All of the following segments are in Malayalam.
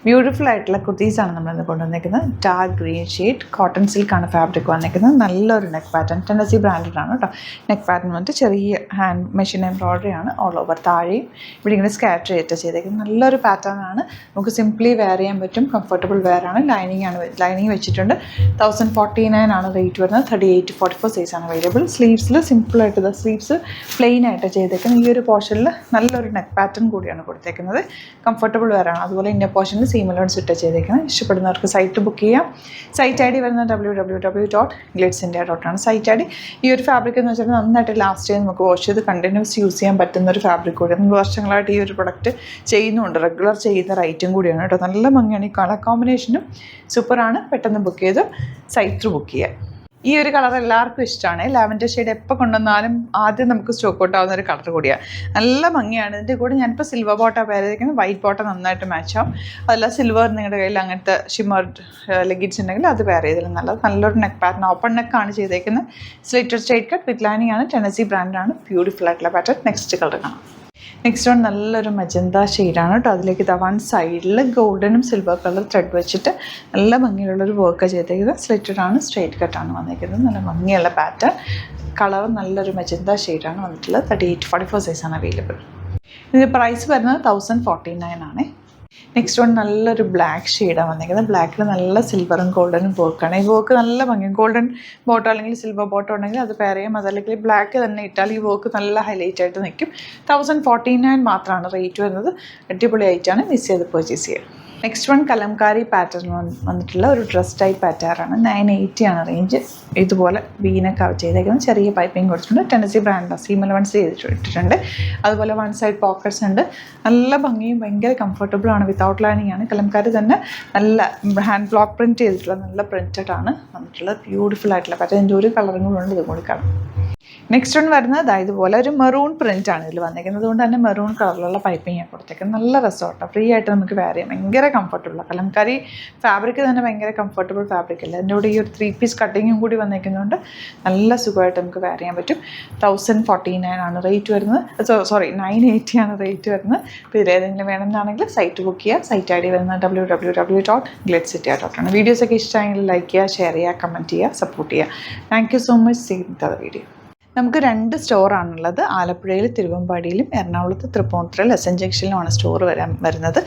ബ്യൂട്ടിഫുൾ ആയിട്ടുള്ള കുർത്തീസാണ് നമ്മളിന്ന് കൊണ്ടുവന്നിരിക്കുന്നത്. ഡാർക്ക് ഗ്രീൻ ഷെയ്ഡ് കോട്ടൺ സിൽക്കാണ് ഫാബ്രിക് വന്നിരിക്കുന്നത്. നല്ലൊരു നെക്ക് പാറ്റേൺ, ടെന്നസി ബ്രാൻഡാണ് കേട്ടോ. നെക്ക് പാറ്റേൺ വന്നിട്ട് ചെറിയ ഹാൻഡ് മെഷീൻ എംബ്രോയ്ഡറി ആണ് ഓൾ ഓവർ. താഴെയും ഇവിടെ ഇങ്ങനെ സ്കാറ്റർ ചെയ്തേക്കുന്നത് നല്ലൊരു പാറ്റേൺ ആണ്. നമുക്ക് സിംപ്ലി വെയർ ചെയ്യാൻ പറ്റും, കംഫർട്ടബിൾ വെയർ ആണ്. ലൈനിങ് വെച്ചിട്ടുണ്ട്. 1049 ആണ് റേറ്റ് വരുന്നത്. 38 to 44 സൈസാണ് അവൈലബിൾ. സ്ലീവ്സിൽ സിമ്പിളായിട്ട് സ്ലീവ്സ് പ്ലെയിൻ ആയിട്ട് ചെയ്തേക്കുന്നത്. ഈ ഒരു പോർഷനിൽ നല്ലൊരു നെക്ക് പാറ്റേൺ കൂടിയാണ് കൊടുത്തേക്കുന്നത്. കംഫർട്ടബിൾ വെയർ ആണ്. അതുപോലെ ഇന്ന പോർഷനിൽ സീം അലോൺസ് ഇട്ട് ചെയ്തേക്കുന്നത്. ഇഷ്ടപ്പെടുന്നവർക്ക് സൈറ്റ് ബുക്ക് ചെയ്യാം. സൈറ്റ് ID വരുന്നത് www.glitzindia.com. Site ID. ഈ ഒരു ഫാബ്രിക് എന്ന് വെച്ചാൽ നന്നായിട്ട് ലാസ്റ്റ് ചെയ്ത് നമുക്ക് വാഷ് ചെയ്ത് കണ്ടിന്യൂസ് യൂസ് ചെയ്യാൻ പറ്റുന്ന ഒരു ഫാബ്രിക് കൂടിയാണ്. നമ്മൾ വർഷങ്ങളായിട്ട് ഈ ഒരു പ്രൊഡക്റ്റ് ചെയ്യുന്നുണ്ട്, റെഗുലർ ചെയ്യുന്ന റൈറ്റും കൂടിയാണ് കേട്ടോ. നല്ല ഭംഗിയാണ്. ഈ കളർ കോമ്പിനേഷനും സൂപ്പറാണ്. പെട്ടെന്ന് ബുക്ക് ചെയ്ത് സൈറ്റ് ത്രൂ ബുക്ക് ചെയ്യാം. ഈ ഒരു കളർ എല്ലാവർക്കും ഇഷ്ടമാണ്. ലാവൻഡർ ഷെയ്ഡ് എപ്പോൾ കൊണ്ടുവന്നാലും ആദ്യം നമുക്ക് സ്റ്റോക്ക് ഔട്ട് ആവുന്ന ഒരു കളർ കൂടിയാണ്. നല്ല ഭംഗിയാണ്. ഇതിൻ്റെ കൂടെ ഞാനിപ്പോൾ സിൽവർ ബോട്ടാണ് പേരിരിക്കുന്നത്. വൈറ്റ് ബോട്ടം നന്നായിട്ട് മാച്ചാവും. അതല്ല സിൽവർ നിങ്ങളുടെ കയ്യിൽ അങ്ങനത്തെ ഷിമ്മർ ലെഗിൻസ് ഉണ്ടെങ്കിൽ അത് വെയർ ചെയ്താലും നല്ലൊരു നെക്ക് പാറ്റേൺ. ഓപ്പൺ നെക്കാണ് ചെയ്തേക്കുന്നത്. Slitted straight cut with lining ആണ്. ടെന്നസി ബ്രാൻഡാണ്. ബ്യൂട്ടിഫുൾ ആയിട്ടുള്ള പാറ്റേൺ. നെക്സ്റ്റ് കളർ കാണാം. നെക്സ്റ്റ് വൺ നല്ലൊരു മജന്ത ഷെയ്ഡാണ് കേട്ടോ. അതിലേക്ക് വൺ സൈഡിൽ ഗോൾഡനും സിൽവർ കളർ ത്രെഡ് വെച്ചിട്ട് നല്ല ഭംഗിയുള്ളൊരു വർക്ക് ചെയ്തേക്കുന്നത്. സ്ലിറ്റഡ് ആണ്, സ്ട്രൈറ്റ് കട്ടാണ് വന്നിരിക്കുന്നത്. നല്ല ഭംഗിയുള്ള പാറ്റേൺ. കളർ നല്ലൊരു മജന്ത ഷെയ്ഡാണ് വന്നിട്ടുള്ളത്. 38 to 44 സൈസാണ് അവൈലബിൾ. ഇതിൻ്റെ പ്രൈസ് വരുന്നത് 1049 ആണ്. നെക്സ്റ്റ് വൺ നല്ലൊരു ബ്ലാക്ക് ഷെയ്ഡാണ് വന്നിരിക്കുന്നത്. ബ്ലാക്കിൽ നല്ല സിൽവറും ഗോൾഡനും വർക്കാണ്. ഈ വർക്ക് നല്ല ഭംഗിയാണ്. ഗോൾഡൻ ബോട്ടോ അല്ലെങ്കിൽ സിൽവർ ബോട്ടോ ഉണ്ടെങ്കിൽ അത് പെയർ ചെയ്യാം. അതല്ലെങ്കിൽ ബ്ലാക്ക് തന്നെ ഇട്ടാൽ ഈ വർക്ക് നല്ല ഹൈലൈറ്റ് ആയിട്ട് നിൽക്കും. 1049 മാത്രമാണ് റേറ്റ് വരുന്നത്. അടിപൊളി ആയിട്ടാണ്. മിസ് ചെയ്ത് പർച്ചേസ് ചെയ്യുക. നെക്സ്റ്റ് വൺ കലംകാരി പാറ്റേൺ വന്നിട്ടുള്ള ഒരു ഡ്രസ് ടൈപ്പ് പാറ്റേണാണ്. 980 ആണ് റേഞ്ച്. ഇതുപോലെ വീനൊക്കെ ചെയ്തേക്കുന്നത്. ചെറിയ പൈപ്പിംഗ് കൊടുത്തിട്ടുണ്ട്. ടെന്നസി ബ്രാൻഡാണ്. സീം അലോൺസ് ഇട്ടിട്ടുണ്ട്. അതുപോലെ വൺ സൈഡ് പോക്കറ്റ്സ് ഉണ്ട്. നല്ല ഭംഗിയും ഭയങ്കര കംഫർട്ടബിളാണ്. വിത്തൗട്ട് ലൈനിങ് ആണ്. കലംകാരി തന്നെ നല്ല ഹാൻഡ് ബ്ലോക്ക് പ്രിൻറ്റ് ചെയ്തിട്ടുള്ള നല്ല പ്രിൻറ്റഡ് ആണ് വന്നിട്ടുള്ളത്. ബ്യൂട്ടിഫുൾ ആയിട്ടുള്ള പാറ്റേൺ. ഇതിൻ്റെ ഒരു കളറും കൂടെ ഉണ്ട്. ഇത് കൂടി കാണാം. നെക്സ്റ്റ് വൺ വരുന്നത് ഇതുപോലെ ഒരു മെറൂൺ പ്രിൻ്റാണ് ഇതിൽ വന്നിരിക്കുന്നത്. അതുകൊണ്ട് തന്നെ മെറൂൺ കളറിലുള്ള പൈപ്പിംഗ് കൊടുത്തേക്കുന്നത്. നല്ല രസമാണ്. ഫ്രീ ആയിട്ട് നമുക്ക് വെയർ ചെയ്യാം. ഭയങ്കര കംഫർട്ടബിൾ. കലംകാരി ഫാബ്രിക് തന്നെ ഭയങ്കര കംഫർട്ടബിൾ ഫാബ്രിക് അല്ല. അതിൻ്റെ കൂടെ ഈ ഒരു 3 പീസ് കട്ടിങ്ങും കൂടി വന്നിരിക്കുന്നതുകൊണ്ട് നല്ല സുഖമായിട്ട് നമുക്ക് വെയർ ചെയ്യാൻ പറ്റും. 1049 ആണ് റേറ്റ് വരുന്നത്. 980 ആണ് റേറ്റ് വരുന്നത്. അപ്പോൾ ഇതിലേതെങ്കിലും വേണമെന്നാണെങ്കിൽ സൈറ്റ് ബുക്ക് ചെയ്യുക. സൈറ്റ് ID വരുന്നത് www.glitzindia.com. വീഡിയോസൊക്കെ ഇഷ്ടമായെങ്കിൽ ലൈക്ക് ചെയ്യുക, ഷെയർ ചെയ്യുക, കമൻറ്റ് ചെയ്യുക, സപ്പോർട്ട് ചെയ്യുക. Thank you so much. See with the video. നമുക്ക് 2 സ്റ്റോറാണുള്ളത്. ആലപ്പുഴയിൽ തിരുവമ്പാടിയിലും എറണാകുളത്ത് തൃപ്പൂണിത്തുറയിൽ എസ് എൻ ജംഗ്ഷനിലുമാണ് സ്റ്റോർ വരുന്നത്.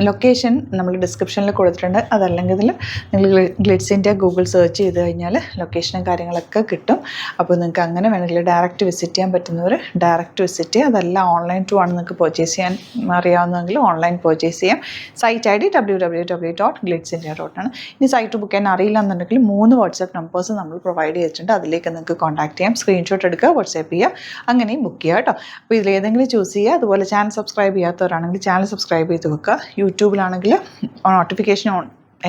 ലൊക്കേഷൻ നമ്മൾ ഡിസ്ക്രിപ്ഷനിൽ കൊടുത്തിട്ടുണ്ട്. അതല്ലെങ്കിൽ നിങ്ങൾ ഗ്ലിറ്റ്സ് ഇന്ത്യ ഗൂഗിൾ സെർച്ച് ചെയ്ത് കഴിഞ്ഞാൽ ലൊക്കേഷനും കാര്യങ്ങളൊക്കെ കിട്ടും. അപ്പോൾ നിങ്ങൾക്ക് അങ്ങനെ വേണമെങ്കിൽ ഡയറക്റ്റ് വിസിറ്റ് ചെയ്യാൻ പറ്റുന്നവർ ഡയറക്റ്റ് വിസിറ്റ് ചെയ്യുക. അതല്ല ഓൺലൈൻ ത്രൂ ആണ് നിങ്ങൾക്ക് പർച്ചേസ് ചെയ്യാൻ അറിയാവുന്നതെങ്കിൽ ഓൺലൈൻ പർച്ചേസ് ചെയ്യാം. Site ID www.glitzindia.com. ഇനി സൈറ്റ് ബുക്ക് ചെയ്യാൻ അറിയില്ല എന്നുണ്ടെങ്കിൽ 3 വാട്സാപ്പ് നമ്പേഴ്സ് നമ്മൾ പ്രൊവൈഡ് ചെയ്തിട്ടുണ്ട്. അതിലേക്ക് നിങ്ങൾക്ക് കോൺടാക്ട് ചെയ്യാം. സ്ക്രീൻഷോട്ട് എടുക്കുക, വാട്സാപ്പ് ചെയ്യുക, അങ്ങനെയും ബുക്ക് ചെയ്യുക കേട്ടോ. അപ്പോൾ ഇതിലേതെങ്കിലും ചൂസ് ചെയ്യുക. അതുപോലെ ചാനൽ സബ്സ്ക്രൈബ് ചെയ്യാത്തവരാണെങ്കിൽ ചാനൽ സബ്സ്ക്രൈബ് ചെയ്ത് വെക്കുക. യൂട്യൂബിലാണെങ്കിൽ നോട്ടിഫിക്കേഷൻ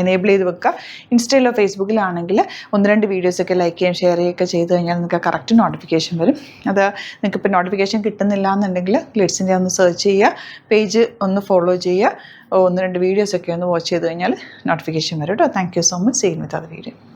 എനേബിൾ ചെയ്ത് വെക്കുക. ഇൻസ്റ്റയിലോ ഫേസ്ബുക്കിലാണെങ്കിൽ 1-2 വീഡിയോസൊക്കെ ലൈക്ക് ചെയ്യുകയും ഷെയർ ചെയ്യുകയൊക്കെ ചെയ്ത് കഴിഞ്ഞാൽ നിങ്ങൾക്ക് കറക്റ്റ് നോട്ടിഫിക്കേഷൻ വരും. അത് നിങ്ങൾക്ക് ഇപ്പോൾ നോട്ടിഫിക്കേഷൻ കിട്ടുന്നില്ല എന്നുണ്ടെങ്കിൽ ഗ്ലിറ്റ്സ് ഇന്ത്യ ഒന്ന് സെർച്ച് ചെയ്യുക, പേജ് ഒന്ന് ഫോളോ ചെയ്യുക, 1-2 വീഡിയോസൊക്കെ ഒന്ന് വാച്ച് ചെയ്ത് കഴിഞ്ഞാൽ നോട്ടിഫിക്കേഷൻ വരും കേട്ടോ. Thank you so much. See you with other video.